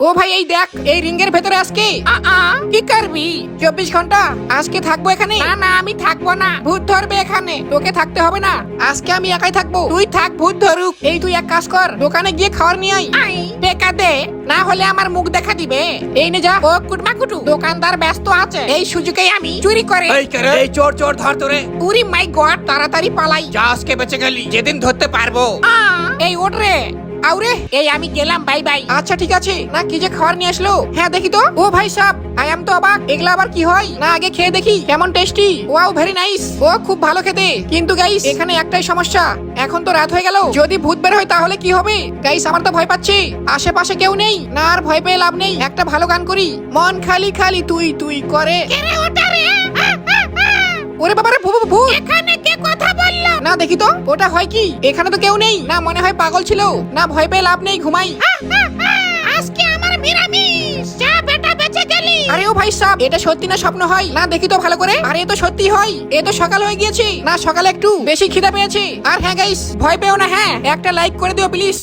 ও ভাই এই দেখ এই রিংয়ের ভেতরে আজকে কি করবি 24 ঘন্টা আজকে থাকবো এখানে। না না আমি থাকবো না, ভূত ধরবে এখানে, তোকে থাকতে হবে না, আজকে আমি একাই থাকবো, তুই থাক ভূত ধরুক। এই তুই এক কাজ কর, দোকানে গিয়ে খাবার নিয়ে আই, টেকা দে, না হলে আমার মুখ দেখা দিবে। এই নে যা। ও কুটমা কুটু, দোকানদার ব্যস্ত আছে, এই সুযোগে আমি চুরি করে এই চোর চোর ধর তোরে। উরি মাই গড, তাড়াতাড়ি পালাই। যা আজকে বেঁচে গেলি, যেদিন ধরতে পারবো। এই ওঠ রে। আউরে এই আমি গেলাম, বাই বাই। আচ্ছা ঠিক আছে। না কি যে খাবার নিয়ে আসলো, হ্যাঁ দেখি তো। ও ভাই সাহেব আই এম তো অবাক, এগুলা আবার কি হয়? না আগে খেয়ে দেখি কেমন টেস্টি। ওয়াও ভেরি নাইস, ও খুব ভালো খেতে। কিন্তু গাইস এখানে একটাই সমস্যা, এখন তো রাত হয়ে গেল, যদি ভূত বের হয় তাহলে কি হবে? গাইস আমার তো ভয় পাচ্ছি, আশেপাশে কেউ নেই, না আর ভয় পেয়ে লাভ নেই, একটা ভালো গান করি, মন খালি খালি তুই তুই করে। ওরে বাবারে ভূত, এখানে কে কথা বললো? না দেখি তো ওটা হয় কি, এখানে তো কেউ নেই, না মনে হয় পাগল ছিল, না ভয় পেয়ে লাভ নেই, ঘুমাই। আজকে আমার নিরামিষ, যা বেটা বেঁচে গেলি। আরে ও ভাই সাহেব এটা সত্যি না স্বপ্ন হয়? না দেখি তো ভালো করে। আরে এ তো সত্যি হয়, এ তো সকাল হয়ে গিয়েছে, না সকালে একটু বেশি খিদা পেয়েছে। আর হ্যাঁ গাইস ভয় পেও না, হ্যাঁ একটা লাইক করে দিও প্লিজ।